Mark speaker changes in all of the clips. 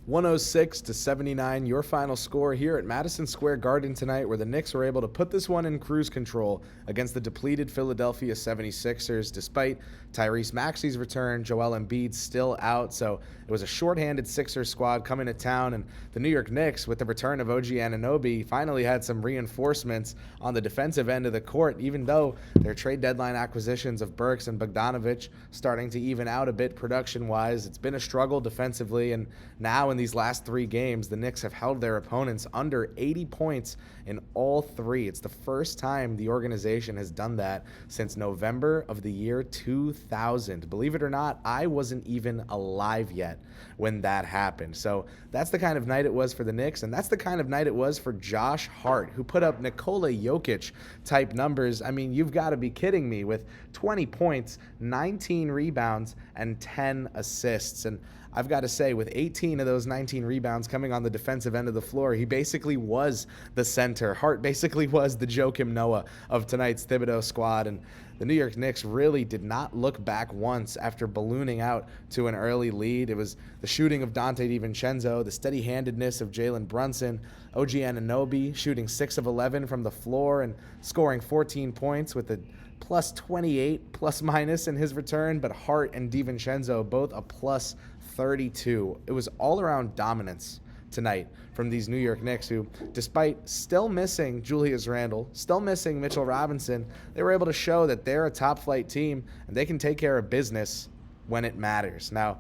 Speaker 1: 106-79, your final score here at Madison Square Garden tonight, where the Knicks were able to put this one in cruise control against the depleted Philadephia 76ers, despite Tyrese Maxey's return. Joel Embiid still out, so it was a shorthanded Sixers squad coming to town, and the New York Knicks, with the return of OG Anunoby, finally had some reinforcements on the defensive end of the court, even though their trade deadline acquisitions of Burks and Bogdanovic starting to even out a bit production-wise. It's been a struggle defensively, and now in these last three games, the Knicks have held their opponents under 80 points in all three. It's the first time the organization has done that since November of the year 2000. Believe it or not, I wasn't even alive yet when that happened. So that's the kind of night it was for the Knicks, and that's the kind of night it was for Josh Hart, who put up Nikola Jokic type numbers. I mean, you've got to be kidding me, with 20 points, 19 rebounds, and 10 assists. And I've got to say, with 18 of those 19 rebounds coming on the defensive end of the floor, he basically was the center. Hart basically was the Joakim Noah of tonight's Thibodeau squad, and the New York Knicks really did not look back once after ballooning out to an early lead. It was the shooting of Dante DiVincenzo, the steady-handedness of Jalen Brunson, OG Anunoby shooting 6 of 11 from the floor and scoring 14 points with a plus 28 plus minus in his return, but Hart and DiVincenzo both a plus 32. It was all-around dominance tonight from these New York Knicks, who, despite still missing Julius Randle, still missing Mitchell Robinson, they were able to show that they're a top-flight team and they can take care of business when it matters. Now,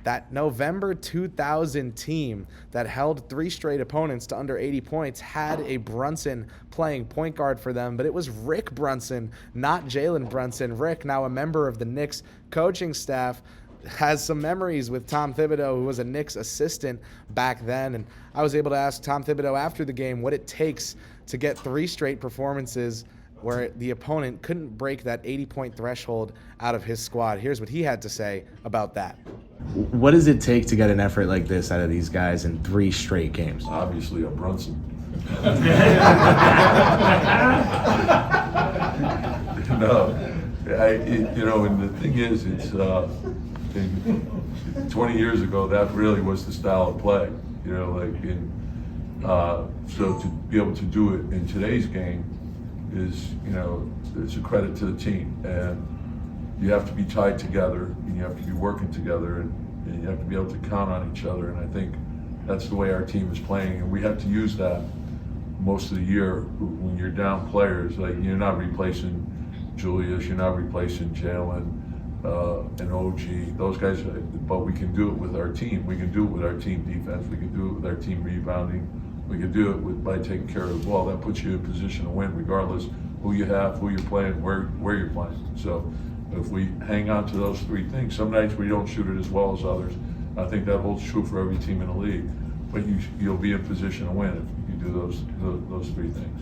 Speaker 1: that November 2000 team that held 3 straight opponents to under 80 points had a Brunson playing point guard for them, but it was Rick Brunson, not Jalen Brunson. Rick, now a member of the Knicks coaching staff, has some memories with Tom Thibodeau, who was a Knicks assistant back then. And I was able to ask Tom Thibodeau after the game what it takes to get 3 straight performances where the opponent couldn't break that 80-point threshold out of his squad. Here's what he had to say about that.
Speaker 2: What does it take to get an effort like this out of these guys in 3 straight games?
Speaker 3: Obviously, a Brunson. No, and the thing is, it's 20 years ago, that really was the style of play. So to be able to do it in today's game is, it's a credit to the team, and you have to be tied together, and you have to be working together, and you have to be able to count on each other. And I think that's the way our team is playing, and we have to use that most of the year. When you're down players, like, you're not replacing Julius, you're not replacing Jalen and OG, those guys, but we can do it with our team. We can do it with our team defense. We can do it with our team rebounding. We can do it by taking care of the ball. That puts you in position to win, regardless who you have, who you're playing, where you're playing. So if we hang on to those 3 things, some nights we don't shoot it as well as others. I think that holds true for every team in the league. But you'll be in position to win if you do those 3 things.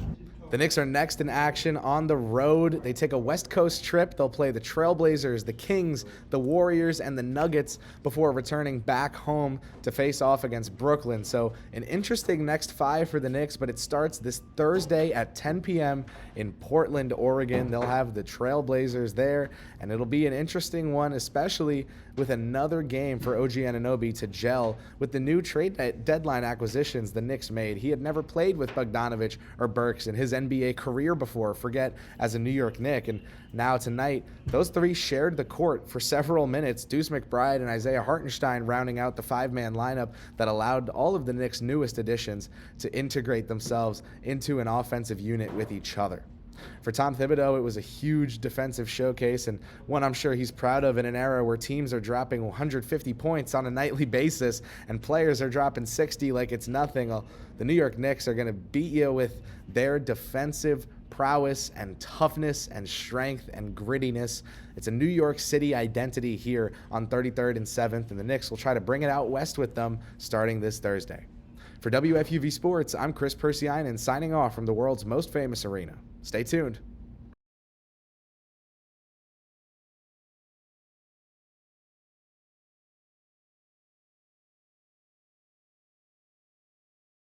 Speaker 1: The Knicks are next in action on the road. They take a West Coast trip. They'll play the Trailblazers, the Kings, the Warriors, and the Nuggets before returning back home to face off against Brooklyn. So an interesting next 5 for the Knicks, but it starts this Thursday at 10 p.m. in Portland, Oregon. They'll have the Trailblazers there, and it'll be an interesting one, especially with another game for OG Anunoby to gel with the new trade deadline acquisitions the Knicks made. He had never played with Bogdanovic or Burks in his NBA career before, forget as a New York Knick. And now tonight, those 3 shared the court for several minutes. Deuce McBride and Isaiah Hartenstein rounding out the 5-man lineup that allowed all of the Knicks' newest additions to integrate themselves into an offensive unit with each other. For Tom Thibodeau, it was a huge defensive showcase, and one I'm sure he's proud of in an era where teams are dropping 150 points on a nightly basis and players are dropping 60 like it's nothing. The New York Knicks are going to beat you with their defensive prowess and toughness and strength and grittiness. It's a New York City identity here on 33rd and 7th, and the Knicks will try to bring it out west with them starting this Thursday. For WFUV Sports, I'm Kris Pursiainen signing off from the world's most famous arena. Stay tuned.